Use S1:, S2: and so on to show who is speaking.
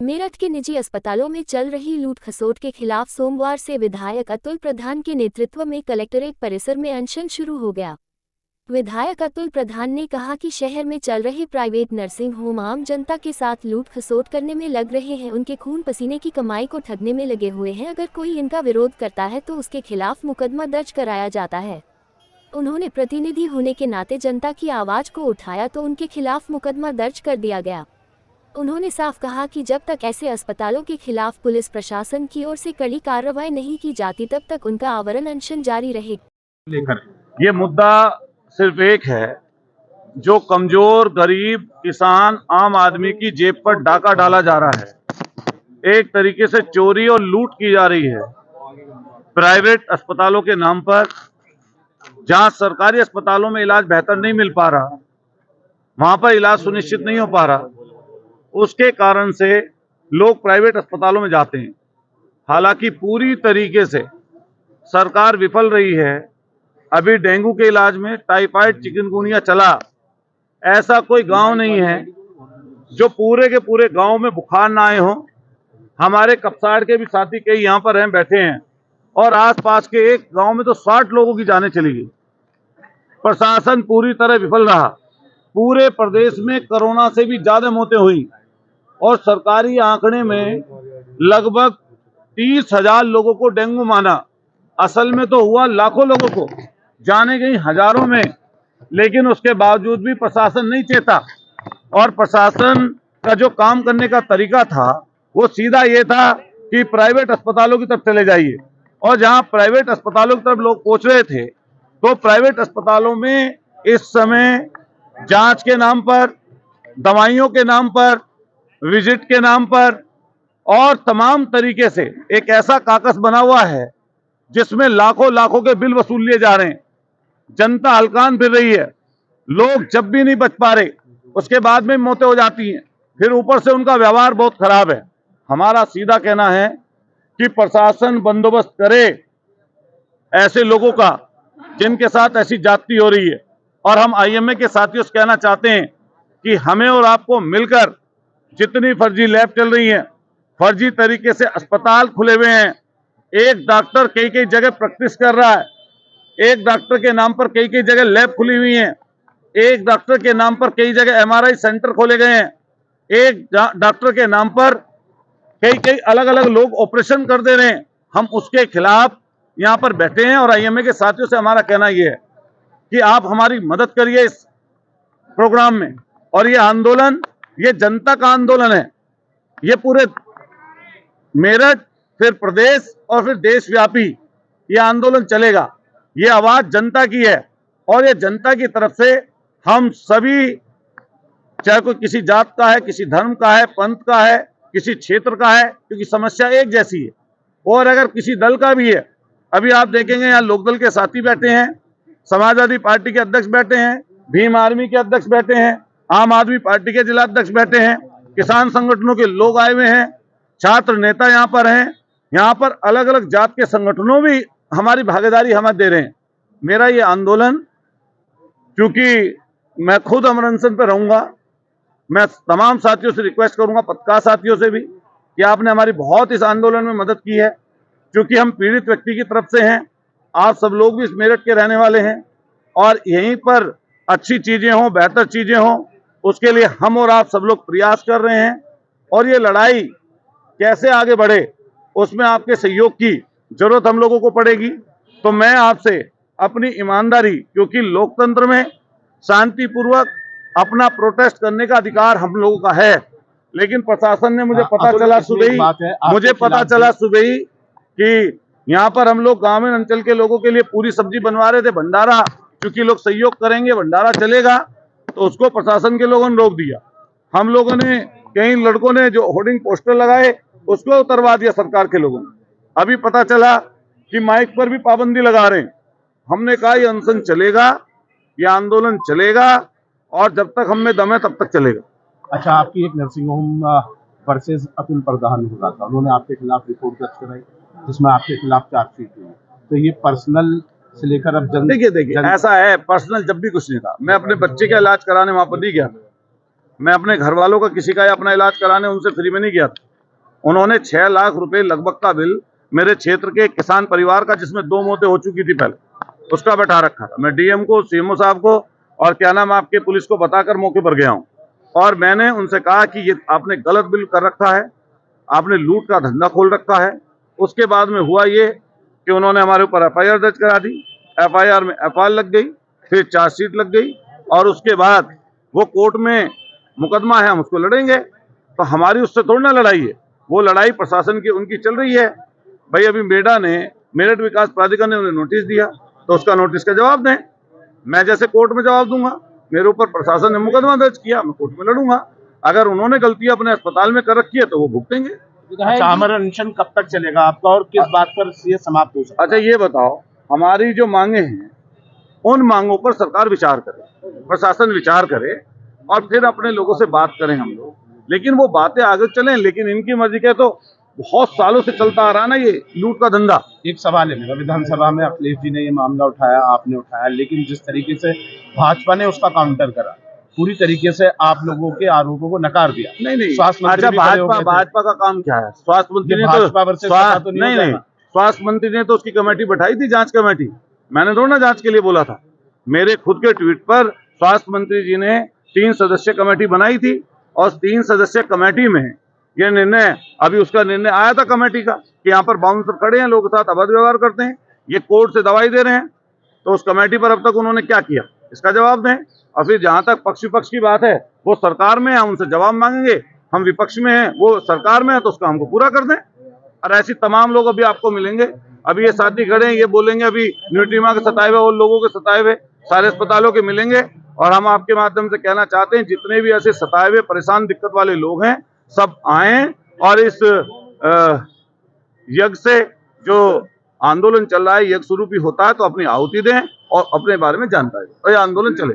S1: मेरठ के निजी अस्पतालों में चल रही लूट खसोट के खिलाफ सोमवार से विधायक अतुल प्रधान के नेतृत्व में कलेक्ट्रेट परिसर में अनशन शुरू हो गया। विधायक अतुल प्रधान ने कहा कि शहर में चल रहे प्राइवेट नर्सिंग होम आम जनता के साथ लूट खसोट करने में लग रहे हैं, उनके खून पसीने की कमाई को ठगने में लगे हुए हैं। अगर कोई इनका विरोध करता है तो उसके खिलाफ मुकदमा दर्ज कराया जाता है। उन्होंने प्रतिनिधि होने के नाते जनता की आवाज को उठाया तो उनके खिलाफ मुकदमा दर्ज कर दिया गया। उन्होंने साफ कहा कि जब तक ऐसे अस्पतालों के खिलाफ पुलिस प्रशासन की ओर से कड़ी कार्रवाई नहीं की जाती तब तक उनका आवरण अनशन जारी रहेगा।
S2: लेकर ये मुद्दा सिर्फ एक है, जो कमजोर गरीब किसान आम आदमी की जेब पर डाका डाला जा रहा है। एक तरीके से चोरी और लूट की जा रही है प्राइवेट अस्पतालों के नाम पर। जहां सरकारी अस्पतालों में इलाज बेहतर नहीं मिल पा रहा, वहां पर इलाज सुनिश्चित नहीं हो पा रहा, उसके कारण से लोग प्राइवेट अस्पतालों में जाते हैं। हालांकि पूरी तरीके से सरकार विफल रही है। अभी डेंगू के इलाज में टाइफाइड चिकनगुनिया चला, ऐसा कोई गांव नहीं है जो पूरे के पूरे गांव में बुखार ना आए हो। हमारे कपसाड़ के भी साथी कई यहाँ पर हैं, बैठे हैं, और आसपास के एक गांव में तो 60 लोगों की जानें चली गई। प्रशासन पूरी तरह विफल रहा। पूरे प्रदेश में कोरोना से भी ज्यादा मौतें हुई और सरकारी आंकड़े में लगभग 30,000 लोगों को डेंगू माना। असल में तो हुआ लाखों लोगों को, जाने गई हजारों में, लेकिन उसके बावजूद भी प्रशासन नहीं चेता। और प्रशासन का जो काम करने का तरीका था वो सीधा ये था कि प्राइवेट अस्पतालों की तरफ चले जाइए। और जहां प्राइवेट अस्पतालों की तरफ लोग पहुंच रहे थे तो प्राइवेट अस्पतालों में इस समय जांच के नाम पर, दवाइयों के नाम पर, विजिट के नाम पर और तमाम तरीके से एक ऐसा काकस बना हुआ है जिसमें लाखों लाखों के बिल वसूल लिए जा रहे हैं। जनता हलकान फिर रही है। लोग जब भी नहीं बच पा रहे उसके बाद में मौतें हो जाती हैं, फिर ऊपर से उनका व्यवहार बहुत खराब है। हमारा सीधा कहना है कि प्रशासन बंदोबस्त करे ऐसे लोगों का जिनके साथ ऐसी जाति हो रही है। और हम आईएमए के साथियों से कहना चाहते हैं कि हमें और आपको मिलकर जितनी फर्जी लैब चल रही हैं, फर्जी तरीके से अस्पताल खुले हुए हैं, एक डॉक्टर कई कई जगह प्रैक्टिस कर रहा है, एक डॉक्टर के नाम पर कई कई जगह लैब खुली हुई हैं, एक डॉक्टर के नाम पर कई जगह एमआरआई सेंटर खोले गए हैं, एक डॉक्टर के नाम पर कई कई अलग अलग लोग ऑपरेशन कर दे रहे हैं। हम उसके खिलाफ यहाँ पर बैठे हैं और आईएमए के साथियों से हमारा कहना यह है कि आप हमारी मदद करिए इस प्रोग्राम में। और ये आंदोलन, ये जनता का आंदोलन है। ये पूरे मेरठ, फिर प्रदेश और फिर देशव्यापी ये आंदोलन चलेगा। ये आवाज जनता की है और ये जनता की तरफ से हम सभी, चाहे कोई किसी जात का है, किसी धर्म का है, पंथ का है, किसी क्षेत्र का है, क्योंकि समस्या एक जैसी है। और अगर किसी दल का भी है, अभी आप देखेंगे यहाँ लोकदल के साथी बैठे हैं, समाजवादी पार्टी के अध्यक्ष बैठे हैं, भीम आर्मी के अध्यक्ष बैठे हैं, आम आदमी पार्टी के जिला अध्यक्ष बैठे हैं, किसान संगठनों के लोग आए हुए हैं, छात्र नेता यहाँ पर हैं। यहाँ पर अलग अलग जात के संगठनों भी हमारी भागीदारी हमें दे रहे हैं। मेरा ये आंदोलन, क्योंकि मैं खुद अमर अनशन पे रहूंगा, मैं तमाम साथियों से रिक्वेस्ट करूंगा, पत्रकार साथियों से भी, कि आपने हमारी बहुत इस आंदोलन में मदद की है। क्योंकि हम पीड़ित व्यक्ति की तरफ से हैं, आप सब लोग भी इस मेरठ के रहने वाले हैं और यहीं पर अच्छी चीजें हों, बेहतर चीजें हों, उसके लिए हम और आप सब लोग प्रयास कर रहे हैं। और ये लड़ाई कैसे आगे बढ़े उसमें आपके सहयोग की जरूरत हम लोगों को पड़ेगी। तो मैं आपसे अपनी ईमानदारी, क्योंकि लोकतंत्र में शांतिपूर्वक अपना प्रोटेस्ट करने का अधिकार हम लोगों का है, लेकिन प्रशासन ने मुझे पता चला सुबह ही कि यहाँ पर हम लोग ग्रामीण अंचल के लोगों के लिए पूरी सब्जी बनवा रहे थे, भंडारा, क्योंकि लोग सहयोग करेंगे, भंडारा चलेगा, तो उसको प्रशासन के लोगों ने रोक दिया। हम लोगों ने, कई लड़कों ने जो होर्डिंग पोस्टर लगाए उसको उतरवा दिया सरकार के लोगों ने। अभी पता चला कि माइक पर भी पाबंदी लगा रहे हैं। हमने कहा ये अनशन चलेगा, ये आंदोलन चलेगा और जब तक हम में दम है तब तक चलेगा।
S3: अच्छा, आपकी एक नर्सिंग होम वर्सेस अतुल प्रधान हो रहा था, उन्होंने आपके खिलाफ रिपोर्ट दर्ज कराई जिसमें आपके खिलाफ चार्जशीट हुई, तो ये पर्सनल से लेकर अब
S2: देखिए ऐसा है, पर्सनल जब भी कुछ नहीं था। मैं अपने बच्चे का इलाज कराने वहां पर नहीं गया, मैं अपने घर वालों का किसी का अपना इलाज कराने उनसे फ्री में नहीं गया था। उन्होंने 6 लाख रुपए लगभग का बिल मेरे क्षेत्र के किसान परिवार का, जिसमें 2 मौतें हो चुकी थी पहले, उसका बैठा रखा था। मैं डीएम को, सीएमओ साहब को और क्या नाम आपके पुलिस को बताकर मौके पर गया हूं और मैंने उनसे कहा कि ये आपने गलत बिल कर रखा है, आपने लूट का धंधा खोल रखा है। उसके बाद में हुआ ये कि उन्होंने हमारे ऊपर एफआईआर दर्ज करा दी, एफआईआर में एफआईआर लग गई, फिर चार्जशीट लग गई और उसके बाद वो कोर्ट में मुकदमा है, हम उसको लड़ेंगे। तो हमारी उससे थोड़ी ना लड़ाई है, वो लड़ाई प्रशासन की उनकी चल रही है। भाई अभी मेरठ विकास प्राधिकरण ने उन्हें नोटिस दिया, तो उसका नोटिस का जवाब दें। मैं जैसे कोर्ट में जवाब दूंगा, मेरे ऊपर प्रशासन ने मुकदमा दर्ज किया, मैं कोर्ट में लड़ूंगा। अगर उन्होंने गलती अपने अस्पताल में कर रखी है तो वो भुगतेंगे।
S3: अच्छा, अमर अनशन कब तक चलेगा आपका और किस बात पर ये समाप्त हो सकता है?
S2: अच्छा ये बताओ, हमारी जो मांगे हैं उन मांगों पर सरकार विचार करे, प्रशासन विचार करे और फिर अपने लोगों से बात करें हम लोग, लेकिन वो बातें आगे चलें। लेकिन इनकी मर्जी के तो बहुत सालों से चलता आ रहा है ना ये लूट का धंधा।
S3: एक सवाल है मेरा, विधानसभा में अखिलेश जी ने ये मामला उठाया, आपने उठाया, लेकिन जिस तरीके से भाजपा ने उसका काउंटर करा, पूरी तरीके से आप लोगों के आरोपों को नकार दिया।
S2: नहीं,
S3: स्वास्थ्य मंत्री
S2: अच्छा
S3: भी खड़े हो गए थे।
S2: भाजपा का काम क्या है? स्वास्थ्य मंत्री ने
S3: भाजपा वर्सेस सपा तो नहीं
S2: नहीं, स्वास्थ्य मंत्री ने तो उसकी कमेटी बैठाई थी, जांच कमेटी। मैंने थोड़ा ना जांच के लिए बोला था, मेरे खुद के ट्वीट पर स्वास्थ्य मंत्री जी ने 3 सदस्यीय कमेटी बनाई थी और 3 सदस्यीय कमेटी में ये निर्णय, अभी उसका निर्णय आया था कमेटी का कि यहाँ पर बाउंसर खड़े हैं, लोगों के साथ अभद्र व्यवहार करते हैं, ये कोर्ट से दवाई दे रहे हैं। तो उस कमेटी पर अब तक उन्होंने क्या किया, इसका जवाब दें। और फिर जहां तक पक्ष विपक्ष की बात है, वो सरकार में है, हम उनसे जवाब मांगेंगे। हम विपक्ष में हैं, वो सरकार में है, तो उसका हमको पूरा कर दें। और ऐसी तमाम लोग अभी आपको मिलेंगे। अभी ये साथी खड़े हैं, ये बोलेंगे अभी न्यूट्रीमा के सताए हुए और लोगों के सताए हुए सारे अस्पतालों के मिलेंगे। और हम आपके माध्यम से कहना चाहते हैं, जितने भी ऐसे सताए हुए परेशान दिक्कत वाले लोग हैं, सब आए और इस यज्ञ से, जो आंदोलन चल रहा है, यज्ञ शुरू भी होता है, तो अपनी आहुति दें और अपने बारे में जानकारी दें और ये आंदोलन चले।